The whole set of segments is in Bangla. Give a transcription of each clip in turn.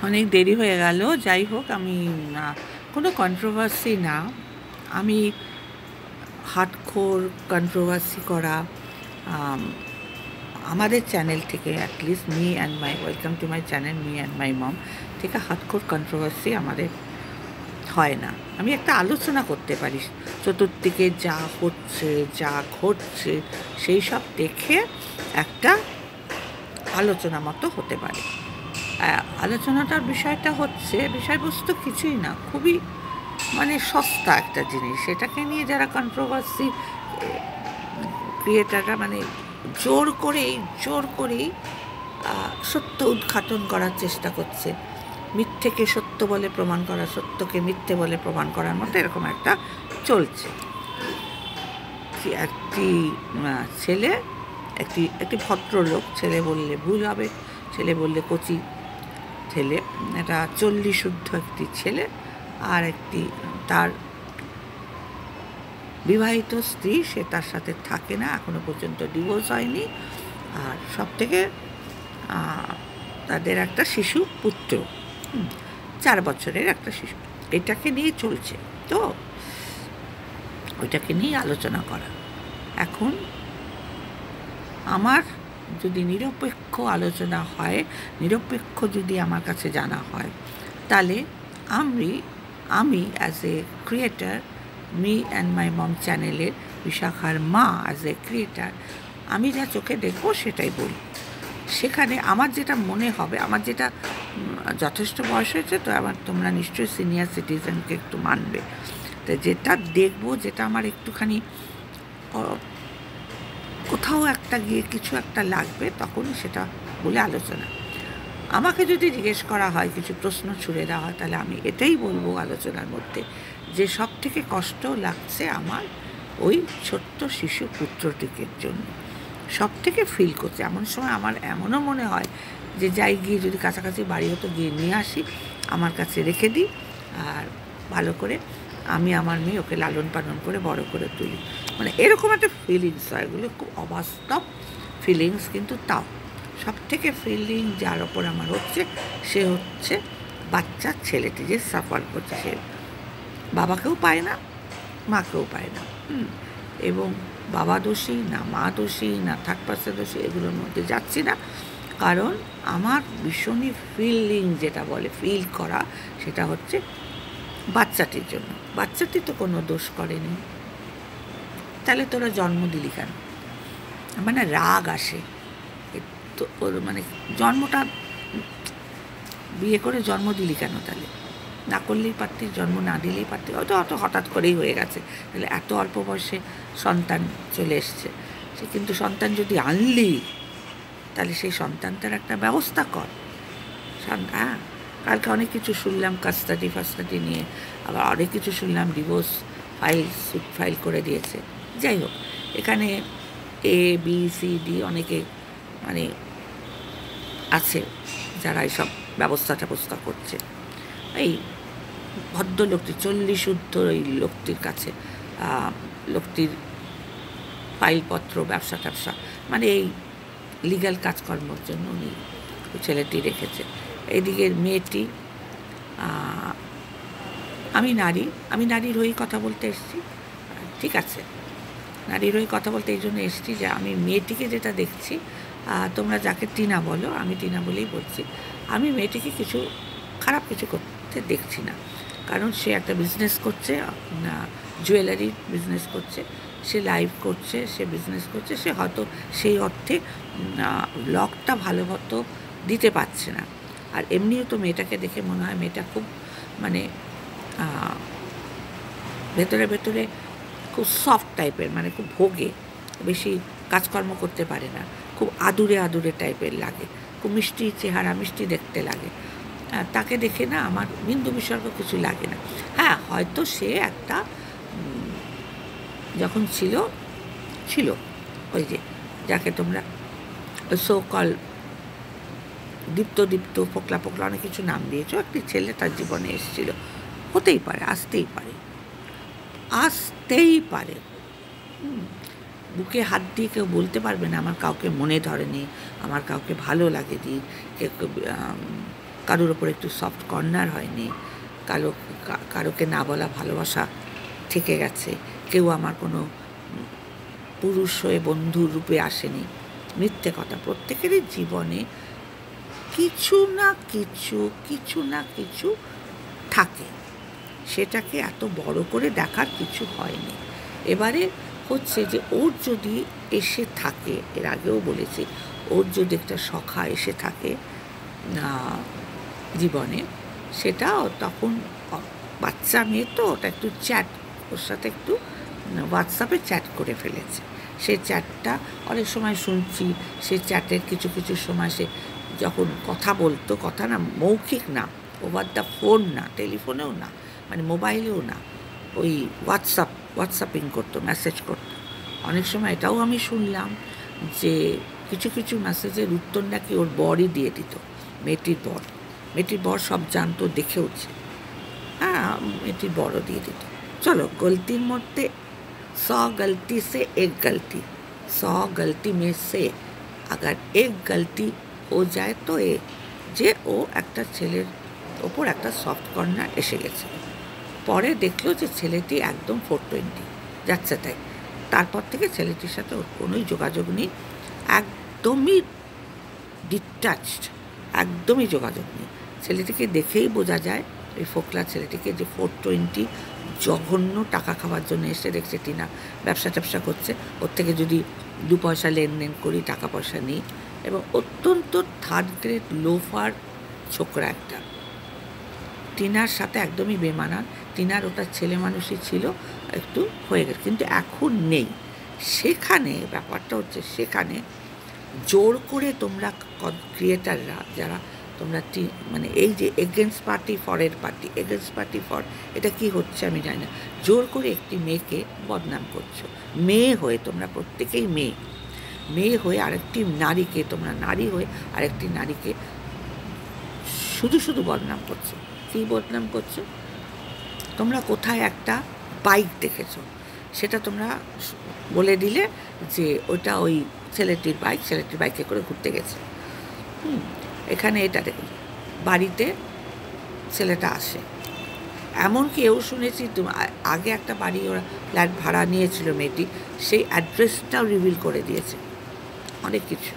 অনেক দেরি হয়ে গেল। যাই হোক, আমি কোনো কন্ট্রোভার্সি না, আমি হার্ডকোর কন্ট্রোভার্সি করা আমাদের চ্যানেল থেকে, at least me and my welcome to my channel me and my mom থেকে হার্ডকোর কন্ট্রোভার্সি আমাদের হয় না। আমি একটা আলোচনা করতে পারি চতুর্দিকে যা হচ্ছে, যা ঘটছে, সেই সব দেখে একটা আলোচনা মতো হতে পারে। আলোচনাটার বিষয়টা হচ্ছে, বিষয়বস্তু কিছুই না, খুবই মানে সস্তা একটা জিনিস। সেটাকে নিয়ে যারা কন্ট্রোভার্সি ক্রিয়েটাররা মানে জোর করেই সত্য উদ্ঘাটন করার চেষ্টা করছে, মিথ্যেকে সত্য বলে প্রমাণ করা, সত্যকে মিথ্যে বলে প্রমাণ করার মতো এরকম একটা চলছে। একটি ছেলে, একটি ভদ্রলোক, ছেলে বললে ভুল হবে, ছেলে বললে কচি ছেলে, এটা 40 শুদ্ধ একটি ছেলে, আর একটি তার বিবাহিত স্ত্রী, সে তার সাথে থাকে না, এখনো পর্যন্ত ডিভোর্স হয়নি, আর সব থেকে তাদের একটা শিশু পুত্র, 4 বছরের একটা শিশু। এটাকে নিয়ে চলছে, তো ওইটাকে নিয়ে আলোচনা করা। এখন আমার যদি নিরপেক্ষ আলোচনা হয়, নিরপেক্ষ যদি আমার কাছে জানা হয়, তাহলে আমি as a creator, me and my mom চ্যানেলের বিশাখার মা অ্যাজ এ ক্রিয়েটার, আমি যা চোখে দেখব সেটাই বলি। সেখানে আমার যেটা মনে হবে, আমার যেটা যথেষ্ট বয়স হয়েছে, তো তোমরা নিশ্চয়ই সিনিয়র সিটিজেনকে একটু মানবে, তো যেটা দেখব, যেটা আমার একটুখানি কোথাও একটা গিয়ে কিছু একটা লাগবে, তখনই সেটা বলে আলোচনা। আমাকে যদি জিজ্ঞেস করা হয়, কিছু প্রশ্ন ছুড়ে দেওয়া হয়, তাহলে আমি এটাই বলবো আলোচনার মধ্যে, যে সব থেকে কষ্ট লাগছে আমার ওই ছোট্ট শিশু পুত্রটিকে জন্য, সব থেকে ফিল করছে। এমন সময় আমার এমনও মনে হয় যে যাই গিয়ে, যদি কাছাকাছি বাড়ি হতো, গিয়ে নিয়ে আসি, আমার কাছে রেখে দিই, আর ভালো করে আমি আমার মেয়ে ওকে লালন পালন করে বড় করে তুলি। মানে এরকম একটা ফিলিংস হয়, এগুলো খুব অবাস্তব ফিলিংস, কিন্তু তাও সব থেকে ফিলিং যার ওপর আমার হচ্ছে, সে হচ্ছে বাচ্চা ছেলেটি যে সাফার করছে। সে বাবাকেও পায় না, মাকেও পায় না, এবং বাবা দোষী না মা দোষী না থার্ড পার্সন দোষী, এগুলোর মধ্যে যাচ্ছি না। কারণ আমার ভীষণই ফিলিং, যেটা বলে ফিল করা, সেটা হচ্ছে বাচ্চাটির জন্য। বাচ্চাটি তো কোনো দোষ করেনি, তাহলে তোরা জন্ম দিলি কেন? মানে রাগ আসে তো, মানে জন্মটা বিয়ে করে জন্ম দিলি কেন? তাহলে না করলেই পারতি, জন্ম না দিলেই পারতি, হয়তো অত হঠাৎ করেই হয়ে গেছে, তাহলে এত অল্প বয়সে সন্তান চলে এসছে, সে কিন্তু সন্তান যদি আনলি, তাহলে সেই সন্তানটার একটা ব্যবস্থা কর। হ্যাঁ, কালকে অনেক কিছু শুনলাম কাস্টাডি ফাস্টাডি নিয়ে, আবার অনেক কিছু শুনলাম ডিভোর্স সুট ফাইল করে দিয়েছে। যাই হোক, এখানে এ বি সি ডি অনেকে মানে আছে যারা এইসব ব্যবস্থা করছে। এই ভদ্রলোকটি 40 শুদ্ধ এই লোকটির কাছে, লোকটির ফাইলপত্র, ব্যবসা ট্যাবসা, মানে এই লিগ্যাল কাজকর্মের জন্য উনি ওই ছেলেটি রেখেছে। এদিকে মেয়েটি, আমি নারীর হয়েই কথা বলতে এসেছি, ঠিক আছে, নারীর হয়ে কথা বলতে এই জন্য এসেছি যে আমি মেয়েটিকে যেটা দেখছি, তোমরা যাকে টিনা বলো, আমি টিনা বলেই বলছি, আমি মেয়েটিকে খারাপ কিছু করতে দেখছি না। কারণ সে একটা বিজনেস করছে, জুয়েলারি বিজনেস করছে, সে লাইভ করছে, সে বিজনেস করছে, সে হয়তো সেই অর্থে লকটা ভালো মতো দিতে পারছে না। আর এমনিও তো মেয়েটাকে দেখে মনে হয় মেয়েটা খুব মানে ভেতরে খুব সফট টাইপের, মানে খুব ভোগে, বেশি কাজকর্ম করতে পারে না, খুব আদুরে টাইপের লাগে, খুব মিষ্টি চেহারা, মিষ্টি দেখতে লাগে। তাকে দেখে না আমার বিন্দু বিসর্গ কিছু লাগে না। হ্যাঁ, হয়তো সে একটা যখন ছিল ওই যে যাকে তোমরা সো কল দীপ্ত পোকলা অনেক কিছু নাম দিয়েছ, একটি ছেলে তার জীবনে এসেছিল, হতেই পারে, আসতেই পারে। বুকে হাত দিয়ে কেউ বলতে পারবে না আমার কাউকে মনে ধরেনি, আমার কাউকে ভালো লাগেনি, কারোর ওপর একটু সফট কর্নার হয়নি, কারোকে না বলা ভালোবাসা থেকে গেছে, কেউ আমার কোনো পুরুষ হয়ে বন্ধুর রূপে আসেনি, মিথ্যে কথা। প্রত্যেকেরই জীবনে কিছু না কিছু থাকে, সেটাকে এত বড় করে দেখার কিছু হয়নি। এবারে হচ্ছে যে ওর যদি এসে থাকে, এর আগেও বলেছি, ওর যদি একটা সখা এসে থাকে জীবনে, সেটা তখন বাচ্চা মেয়ে তো, ওটা একটু চ্যাট, ওর সাথে একটু হোয়াটসঅ্যাপে চ্যাট করে ফেলেছে। সেই চ্যাটটা অনেক সময় শুনছি, সেই চ্যাটের কিছু সময় সে যখন কথা বলতো, কথা না মৌখিক না, ওভার দ্য ফোন না, টেলিফোনেও না, মানে মোবাইলেও না, ওই হোয়াটসঅ্যাপিং করতো, মেসেজ করতো। অনেক সময় এটাও আমি শুনলাম যে কিছু মেসেজের উত্তর নাকি ওর বরই দিয়ে দিত, মেয়েটির বর সব জানতো, দেখেওছে। হ্যাঁ, মেয়েটির বরও দিয়ে দিত। চলো, গলতির মধ্যে 100 गलती से 1 गलती, 100 गलती में से अगर 1 गलती हो जाए तो যে ও একটা ছেলের ওপর একটা সফট কর্নার এসে গেছে। পরে দেখলো যে ছেলেটি একদম 420 যাচ্ছে তাই। তারপর থেকে ছেলেটির সাথে ওর কোনোই যোগাযোগ নেই, একদমই ডিটাচড, একদমই যোগাযোগ নেই। ছেলেটিকে দেখেই বোঝা যায়, ওই ফোকলা ছেলেটিকে, যে 420 জঘন্য টাকা খাওয়ার জন্য এসে দেখছে টিনা ব্যবসা করছে, ওর থেকে যদি 2 পয়সা লেনদেন করি, টাকা পয়সা নিই, এবং অত্যন্ত থার্ড গ্রেড লোফার ছোকরা একটা, টিনার সাথে একদমই বেমানান। টিনার ওটা ছেলে মানুষই ছিল, একটু হয়ে গেছে, কিন্তু এখন নেই। সেখানে ব্যাপারটা হচ্ছে, সেখানে জোর করে তোমরা ক্রিয়েটাররা যারা তোমরা মানে এই যে এগেনস্ট পার্টি ফর, এটা কি হচ্ছে আমি জানি না, জোর করে একটি মেয়েকে বদনাম করছো। মেয়ে হয়ে তোমরা প্রত্যেকেই মেয়ে হয়ে আরেকটি নারীকে, তোমরা নারী হয়ে আরেকটি নারীকে শুধু বদনাম করছো। কী বদনাম করছো? তোমরা কোথায় একটা বাইক দেখেছো, সেটা তোমরা বলে দিলে যে ওটা ওই ছেলেটির বাইকে করে ঘুরতে গেছে। এখানে এটা দেখুন, বাড়িতে ছেলেটা আসে, এমনকি এও শুনেছি আগে একটা বাড়ি ওরা ফ্ল্যাট ভাড়া নিয়েছিল মেয়েটি, সেই অ্যাড্রেসটাও রিভিল করে দিয়েছে, অনেক কিছু।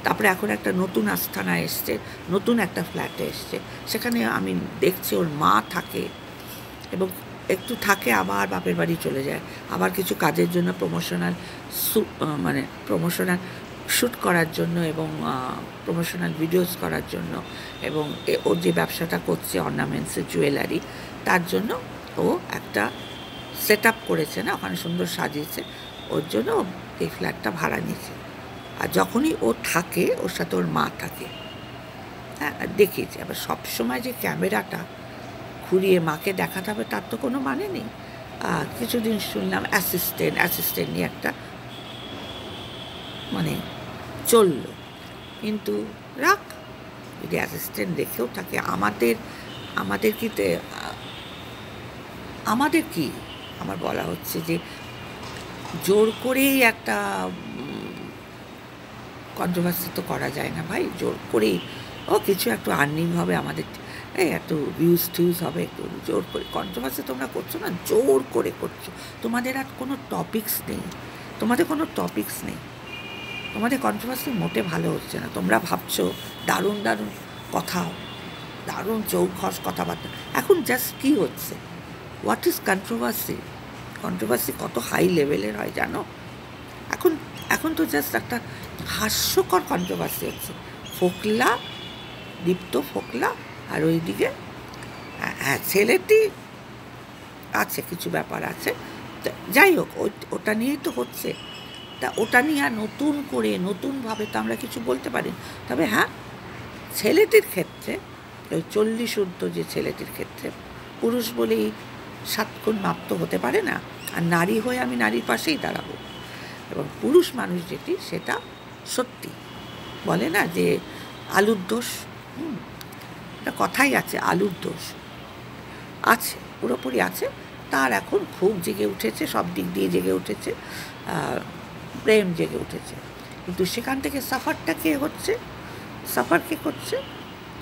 তারপরে এখন একটা নতুন আস্থানা এসছে, নতুন একটা ফ্ল্যাটে এসছে, সেখানে আমি দেখছি ওর মা থাকে, এবং একটু থাকে আবার বাপের বাড়ি চলে যায়, আবার কিছু কাজের জন্য প্রমোশনাল শ্যুট করার জন্য এবং প্রমোশনাল ভিডিওস করার জন্য, এবং ওর যে ব্যবসাটা করছে অর্নামেন্টসের জুয়েলারি, তার জন্য ও একটা সেট আপ করেছে না, ওখানে সুন্দর সাজিয়েছে, ওর জন্য এই ফ্ল্যাটটা ভাড়া নিয়েছে। আর যখনই ও থাকে, ওর সাথে ওর মা থাকে। হ্যাঁ, দেখিয়েছি। আবার সবসময় যে ক্যামেরাটা ঘুরিয়ে মাকে দেখাতে হবে তার তো কোনো মানে নেই। কিছুদিন শুনলাম অ্যাসিস্ট্যান্ট নিয়ে একটা মানে চললো, কিন্তু রাখ, যদি অ্যাসিস্ট্যান্ট রেখেও থাকে, আমাদের কি আমার বলা হচ্ছে যে জোর করেই একটা কন্ট্রোভার্সি তো করা যায় না ভাই, জোর করেই কিছু একটু আর্নিং হবে আমাদের, একটু ভিউজ হবে, একটু জোর করে কন্ট্রোভার্সি তোমরা করছো না, জোর করে করছো। তোমাদের আর কোনো টপিক্স নেই, তোমাদের কন্ট্রোভার্সি মোটে ভালো হচ্ছে না। তোমরা ভাবছো দারুণ কথা, দারুণ চৌখস কথাবার্তা। এখন জাস্ট কী হচ্ছে, হোয়াট ইজ কন্ট্রোভার্সি কত হাই লেভেলের হয় জানো? এখন তো জাস্ট একটা হাস্যকর কন্ট্রোভার্সি হচ্ছে, দীপ্ত ফোকলা, আর ওইদিকে হ্যাঁ ছেলেটি আছে, কিছু ব্যাপার আছে, যাই হোক, ওটা নিয়েই তো হচ্ছে। তা ওটা নিয়ে আর নতুনভাবে তো আমরা কিছু বলতে পারি। তবে হ্যাঁ, ছেলেটির ক্ষেত্রে, ওই 40 ঊর্ধ্ব যে ছেলেটির ক্ষেত্রে, পুরুষ বলেই 7 গুণ মাপ তো হতে পারে না, আর নারী হয়ে আমি নারীর পাশেই দাঁড়াবো। এবং পুরুষ মানুষ যেটি, সেটা সত্যি বলে না যে আলুর দোষ, একটা কথাই আছে, আলুর দোষ আছে, পুরোপুরি আছে। তার এখন খুব জেগে উঠেছে, সব দিক দিয়ে জেগে উঠেছে, প্রেম জেগে উঠেছে, কিন্তু সেখান থেকে সাফার কে করছে?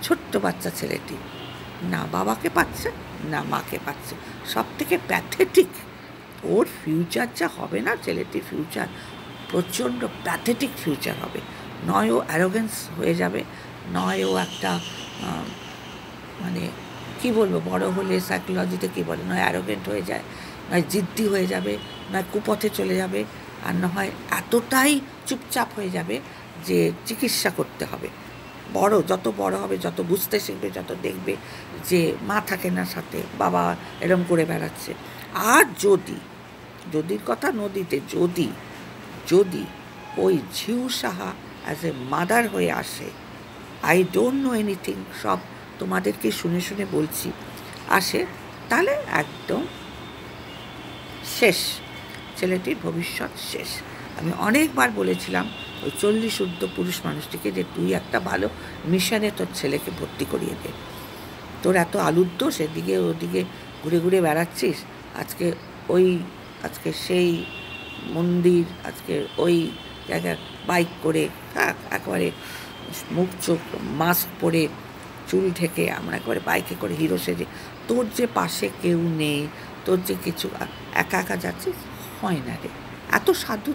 ছোট্ট বাচ্চা ছেলেটি না বাবাকে পাচ্ছে না মাকে পাচ্ছে। সব থেকে প্যাথেটিক, ওর ফিউচার যা হবে না, ছেলেটির ফিউচার প্রচণ্ড প্যাথেটিক ফিউচার হবে। নয় ও অ্যারোগেন্স হয়ে যাবে, নয় ও একটা মানে কি বলবো, বড় হলে সাইকোলজিতে কী বলে, নয় অ্যারোগেন্ট হয়ে যায়, নয় জিদ্দি হয়ে যাবে, নয় কুপথে চলে যাবে, আর না হয় এতটাই চুপচাপ হয়ে যাবে যে চিকিৎসা করতে হবে। যত বড় হবে, যত বুঝতে শিখবে, যত দেখবে যে মা থাকে না সাথে, বাবা এরম করে বেড়াচ্ছে। আর যদির কথা নদীতে, যদি ওই ঝিউ সাহা অ্যাজ এ মাদার হয়ে আসে, আই ডোন্ট নো এনিথিং, সব তোমাদেরকে শুনে শুনে বলছি, আসে, তাহলে একদম শেষ, ছেলেটির ভবিষ্যৎ শেষ। আমি অনেকবার বলেছিলাম ওই 40 ঊর্ধ্ব পুরুষ মানুষটিকে যে তুই একটা ভালো মিশনে তোর ছেলেকে ভর্তি করিয়ে দে, তোর এত আলুর দোষ, এদিকে ওদিকে ঘুরে ঘুরে বেড়াচ্ছিস, আজকে সেই মন্দির, আজকে ওই জায়গায় বাইক করে, একেবারে মুখ চোখ মাস্ক পরে, চুল ঢেকে আমরা একবারে বাইকে করে হিরো সেজে, তোর যে পাশে কেউ নেই, তোর যে কিছু, একা একা যাচ্ছিস, হয় না রে। এত সাধু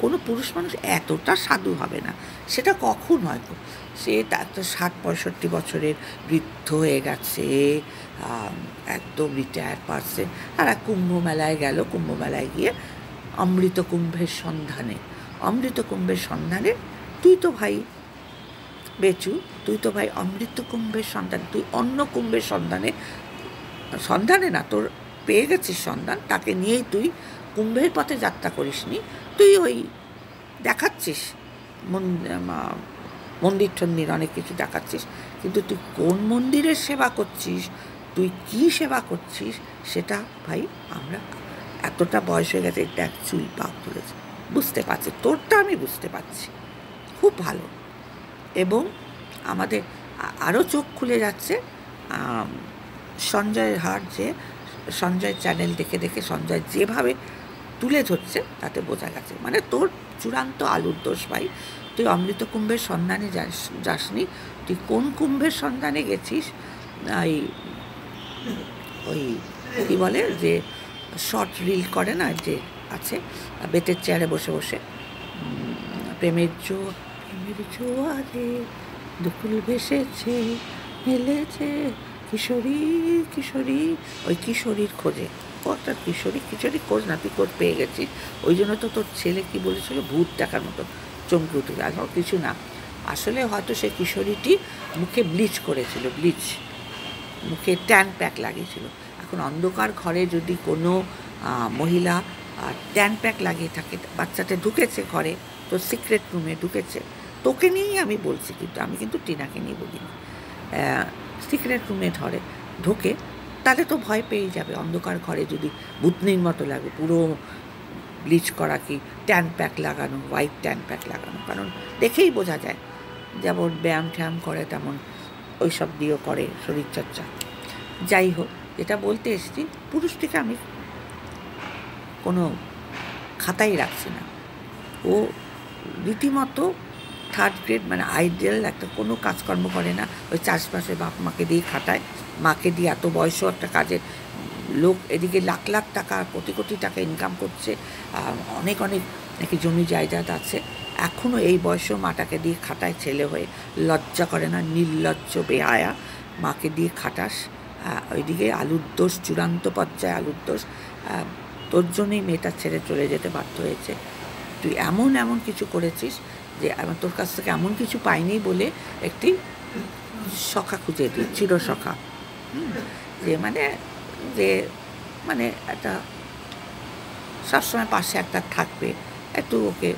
কোনো পুরুষ মানুষ এতটা সাধু হবে না, সেটা কখন হয়? সে এত 60-65 বছরের বৃদ্ধ হয়ে গেছে, একদম রিটায়ার পারসন, তারা কুম্ভমেলায় গেল, কুম্ভমেলায় গিয়ে অমৃত কুম্ভের সন্ধানে তুই তো ভাই বেচু, তুই তো ভাই অমৃত কুম্ভের সন্ধান, তুই অন্য কুম্ভের সন্ধানে না, তোর পেয়ে গেছিস সন্ধান, তাকে নিয়েই তুই কুম্ভের পথে যাত্রা করিসনি, তুই ওই দেখাচ্ছিস মন্দির টন্দির অনেক কিছু দেখাচ্ছিস, কিন্তু তুই কোন মন্দিরের সেবা করছিস, তুই কি সেবা করছিস, সেটা ভাই আমরা এতটা বয়স হয়ে গেছে, এটা চুল পাক তুলেছে, বুঝতে পারছি, তোরটা আমি বুঝতে পারছি খুব ভালো। এবং আমাদের আরও চোখ খুলে যাচ্ছে সঞ্জয়ের হাট, যে সঞ্জয় চ্যানেল দেখে সঞ্জয় যেভাবে তুলে ধরছে তাতে বোঝা গেছে, মানে তোর চূড়ান্ত আলুর দোষ ভাই। তুই অমৃত কুম্ভের সন্ধানে যাসনি, তুই কোন কুম্ভের সন্ধানে গেছিস? ওই কী বলে, যে শর্ট রিল করে না, যে আছে বেতের চেয়ারে বসে বসে, প্রেমের জোয়ারে দুকুল ভেসেছে, মেলেছে কিশোরী, ওই কিশোরীর খোঁজে, একটা কিশোরী খোঁজ না, তুই খোঁজ পেয়ে গেছিস। ওই জন্য তো তোর ছেলে কি বলেছিল, ভূত দেখার মতো চমকে উঠে, আর কিছু না, আসলে হয়তো সে কিশোরীটি মুখে ব্লিচ করেছিল, মুখে ট্যান প্যাক লাগিয়েছিল। এখন অন্ধকার ঘরে যদি কোনো মহিলা ট্যান প্যাক লাগিয়ে থাকে, বাচ্চাটা ঢুকেছে ঘরে, তো সিক্রেট রুমে ঢুকেছে, তোকে নিয়েই আমি বলছি, আমি কিন্তু টিনাকে নিয়ে বলিনি, সিক্রেট রুমে ঢোকে, তাহলে তো ভয় পেয়ে যাবে। অন্ধকার ঘরে যদি ভূতনির মতো লাগে, পুরো ব্লিচ করা, কি ট্যান প্যাক লাগানো, হোয়াইট ট্যান প্যাক লাগানো, কারণ দেখেই বোঝা যায়, যেমন ব্যায়াম ট্যায়াম করে তেমন ওই সব দিয়েও করে শরীরচর্চা। যাই হোক, যেটা বলতে এসেছি, পুরুষটিকে আমি কোনো খাতাই রাখছি না, ও রীতিমতো থার্ড গ্রেড, মানে আইডিয়াল একটা কোনো কাজকর্ম করে না, ওই চাষবাসে বাপ মাকে দিয়ে খাটায়, মাকে দিয়ে এত বয়সও একটা কাজের লোক, এদিকে লাখ লাখ টাকা, কোটি কোটি টাকা ইনকাম করছে, অনেক নাকি জমি জায়গাত আছে, এখনও এই বয়সেও মাটাকে দিয়ে খাটায়, ছেলে হয়ে লজ্জা করে না, নির্লজ্জ বেহায়া, মাকে দিয়ে খাটাস, ওইদিকে আলুর দোষ, চূড়ান্ত পর্যায়ে আলুর দোষ, তোর জন্যই মেয়েটা ছেড়ে চলে যেতে বাধ্য হয়েছে। তুই এমন কিছু করেছিস যে তোর কাছ থেকে এমন কিছু পাইনি বলে একটি সখা খুঁজে দিই, চিরসখা, যে একটা সবসময় পাশে একটা থাকবে, একটু ওকে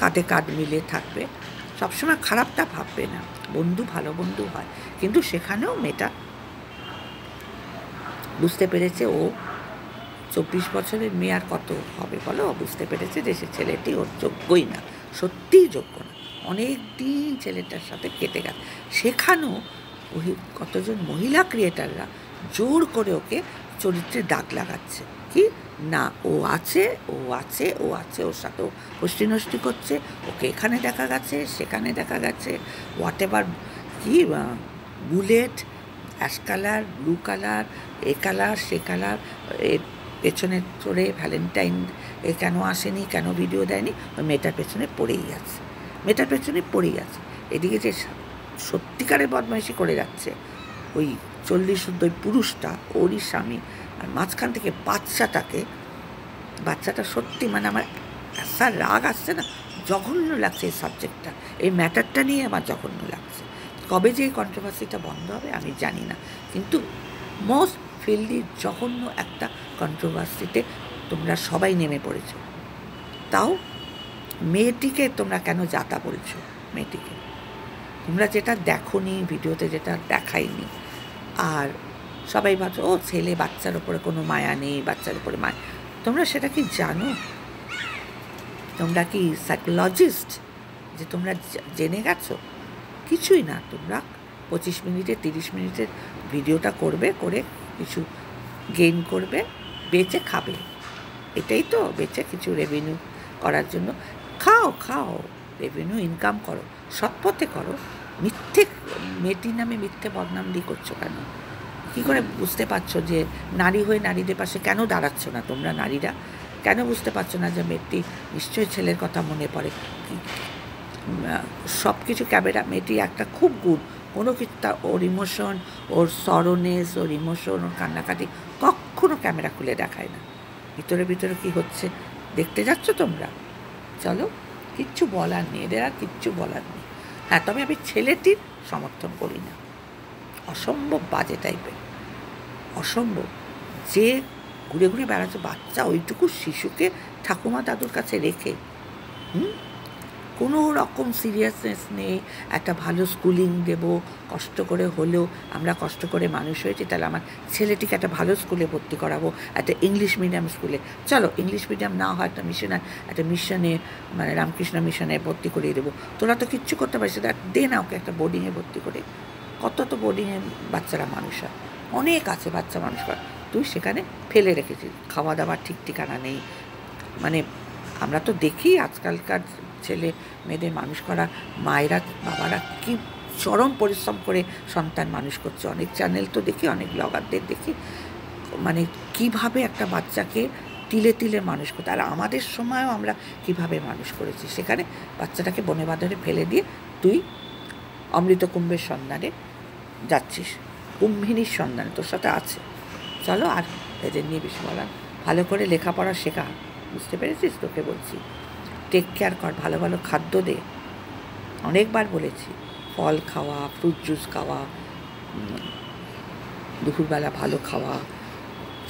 কাঁধে কাঁধ মিলে থাকবে, সবসময় খারাপটা ভাববে না, বন্ধু ভালো বন্ধু হয়, কিন্তু সেখানেও মেয়েটা বুঝতে পেরেছে ও 24 বছরের মেয়ে আর কত হবে বলো, বুঝতে পেরেছে যে সে ছেলেটি ওর যোগ্যই না, সত্যিই যোগ্য না, অনেক দিন ছেলেটার সাথে কেটে গেছে। সেখানেও ওই কতজন মহিলা ক্রিয়েটাররা জোর করে ওকে চরিত্রে দাগ লাগাচ্ছে, কি না, ও আছে ও আছে ও আছে, ওর সাথেও হস্তি নষ্টি করছে, ওকে এখানে দেখা গেছে সেখানে দেখা গেছে, হোয়াট এভার, কি bullet, ash colour, blue colour, এ কালার সে কালার, এর পেছনে চড়ে ভ্যালেন্টাইন এ কেন আসেনি, কেন ভিডিও দেয়নি, ওই মেয়েটার পেছনে পড়েই আছে, মেয়েটার পেছনে পড়েই আছে। এদিকে যে সত্যিকারের বদমাইশি করে যাচ্ছে ওই 40 পুরুষটা, ওরই স্বামী, আর মাঝখান থেকে বাচ্চাটা সত্যি মানে আমার এসা রাগ আসছে না, জঘন্য লাগছে এই সাবজেক্টটা, এই ম্যাটারটা নিয়ে আমার জঘন্য লাগছে। কবে যে এই কন্ট্রোভার্সিটা বন্ধ হবে আমি জানি না, কিন্তু মোস্ট ফিল্ডি জঘন্য একটা কন্ট্রোভার্সিতে তোমরা সবাই নেমে পড়েছো। তাও মেয়েটিকে তোমরা কেন যাতা বলছো? মেয়েটিকে তোমরা যেটা দেখোনি ভিডিওতে, যেটা দেখাইনি, আর সবাই ভাবছো ও ছেলে, বাচ্চার ওপরে কোনো মায়া নেই, বাচ্চার ওপরে মায়া। তোমরা সেটা কি জানো? তোমরা কি সাইকোলজিস্ট যে তোমরা জেনে গেছো? কিছুই না। তোমরা 25 মিনিটে 30 মিনিটের ভিডিওটা করবে, করে কিছু গেইন করবে, বেচে খাবে, এটাই তো, বেচে কিছু রেভিনিউ করার জন্য খাও, রেভিনিউ ইনকাম করো, সৎ পথে করো। মিথ্যে মেয়েটির নামে মিথ্যে বদনাম দিয়ে করছো কেন? কী করে বুঝতে পারছো যে নারী হয়ে নারীদের পাশে কেন দাঁড়াচ্ছ না তোমরা নারীরা? কেন বুঝতে পারছো না যে মেয়েটি নিশ্চয়ই ছেলের কথা মনে পড়ে? সব কিছু ক্যামেরা, মেয়েটি একটা খুব গুণ, কোনো কিছু ওর ইমোশন, ওর সরনেস, ওর ইমোশন, ওর কান্নাকাটি কখনো ক্যামেরা খুলে দেখায় না। ভিতরে ভিতরে কী হচ্ছে দেখতে যাচ্ছ তোমরা? চলো, কিচ্ছু বলার নেই, এদের আর কিচ্ছু বলার নেই। হ্যাঁ, তবে আমি ছেলেটির সমর্থন করি না, অসম্ভব বাজে টাইপের, অসম্ভব। যে ঘুরে ঘুরে বেড়াচ্ছে বাচ্চা, ওইটুকু শিশুকে ঠাকুমা দাদুর কাছে রেখে, কোনো রকম সিরিয়াসনেস নেই, একটা ভালো স্কুলিং দেবো, কষ্ট করে হলেও আমরা কষ্ট করে মানুষ হয়েছি, তাহলে আমার ছেলেটিকে একটা ভালো স্কুলে ভর্তি করাবো, একটা ইংলিশ মিডিয়াম স্কুলে। চলো, ইংলিশ মিডিয়াম না হয় একটা মিশনে, মানে রামকৃষ্ণ মিশনে ভর্তি করিয়ে দেবো। তোরা তো কিচ্ছু করতে পারিস, দে না ওকে একটা বোর্ডিংয়ে ভর্তি করে। কত তো বোর্ডিংয়ে বাচ্চারা মানুষ হয়, অনেক আছে বাচ্চা মানুষ হয়, তুই সেখানে ফেলে রেখেছিস, খাওয়া দাওয়ার ঠিক ঠিকানা নেই। মানে আমরা তো দেখি আজকালকার ছেলে মেয়েদের মানুষ করা মায়েরা বাবারা কি চরম পরিশ্রম করে সন্তান মানুষ করছে। অনেক চ্যানেল তো দেখি, অনেক ব্লগারদের দেখি, মানে কিভাবে একটা বাচ্চাকে তিলে তিলে মানুষ করতে। আর আমাদের সময়ও আমরা কিভাবে মানুষ করেছি, সেখানে বাচ্চাটাকে বনে বাঁধরে ফেলে দিয়ে তুই অমৃত কুম্ভের সন্ধানে যাচ্ছিস, কুম্ভিনীর সন্ধানে তোর সাথে আছে। চলো, আর এদের নিয়ে বেশি বলার, ভালো করে লেখাপড়া শেখা, বুঝতে পেরেছিস? তোকে বলছি, টেক কেয়ার কর, ভালো ভালো খাদ্য দে, অনেকবার বলেছি, ফল খাওয়া, ফ্রুট জুস খাওয়া, দুপুরবেলা ভালো খাওয়া,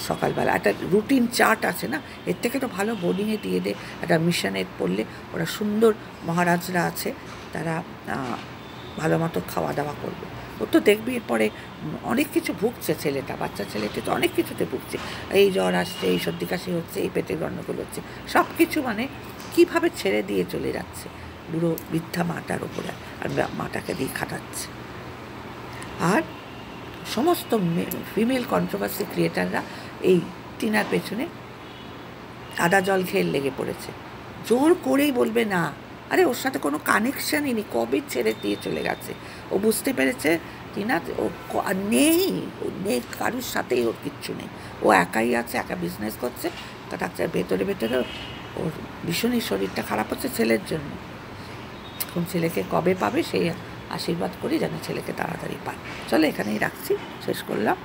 সকালবেলা একটা রুটিন চার্ট আছে না, এর থেকে তো ভালো বোর্ডিংয়ে দিয়ে দে। একটা মিশনে পড়লে ওরা সুন্দর মহারাজরা আছে, তারা ভালো মতো খাওয়া দাওয়া করবে। ও তো দেখবি এরপরে অনেক কিছু ভুগছে ছেলেটা, বাচ্চা ছেলেটি তো অনেক কিছুতে ভুগছে, এই জ্বর আসছে, এই সর্দি কাশি হচ্ছে, এই পেটের গণ্ডগোল হচ্ছে, সব কিছু মানে কীভাবে ছেড়ে দিয়ে চলে যাচ্ছে বুড়ো বৃদ্ধা মাটার ওপরে, আর মাটাকে দিয়ে খাটাচ্ছে। আর সমস্ত ফিমেল কন্ট্রোভার্সি ক্রিয়েটাররা এই টিনার পেছনে আদা জল খেয়ে লেগে পড়েছে, জোর করেই বলবে না, আরে ওর সাথে কোনো কানেকশানই নেই, কবে ছেড়ে দিয়ে চলে গেছে। ও বুঝতে পেরেছে টিনা ও নেই কারোর সাথেই, ওর কিচ্ছু নেই, ও একাই আছে, একা বিজনেস করছে, তার ভেতরে ভেতরে ওর ভীষণই শরীরটা খারাপ হচ্ছে ছেলের জন্য। এখন ছেলেকে কবে পাবে সেই আশীর্বাদ করি যেন ছেলেকে তাড়াতাড়ি পায়। চলো, এখানেই রাখছি, শেষ করলাম,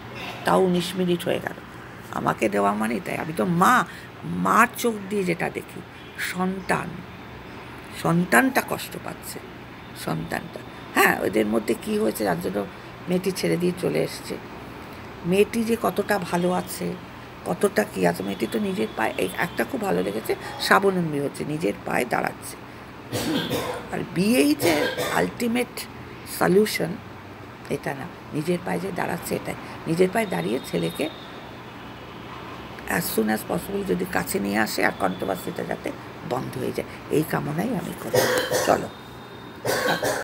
তাও 19 মিনিট হয়ে গেল। আমাকে দেওয়া মানেই তাই, আমি তো মার চোখ দিয়ে যেটা দেখি, সন্তানটা কষ্ট পাচ্ছে, সন্তানটা। হ্যাঁ, ওদের মধ্যে কি হয়েছে যার জন্য মেয়েটি ছেড়ে দিয়ে চলে এসছে, মেয়েটি যে কতটা ভালো আছে, কতটা কী আছে, মেয়েটি তো নিজের পায়ে, এই একটা খুব ভালো লেগেছে, স্বাবলম্বী হচ্ছে, নিজের পায়ে দাঁড়াচ্ছে। আর বিয়েই যে আলটিমেট সলিউশন এটা না, নিজের পায়ে যে দাঁড়াচ্ছে এটাই, নিজের পায়ে দাঁড়িয়ে ছেলেকে অ্যাজ সুন অ্যাজ পসিবল যদি কাছে নিয়ে আসে, আর কন্ট্রোভার্সিটা যাতে বন্ধ হয়ে যায়, এই কামনাই আমি করি। চলো।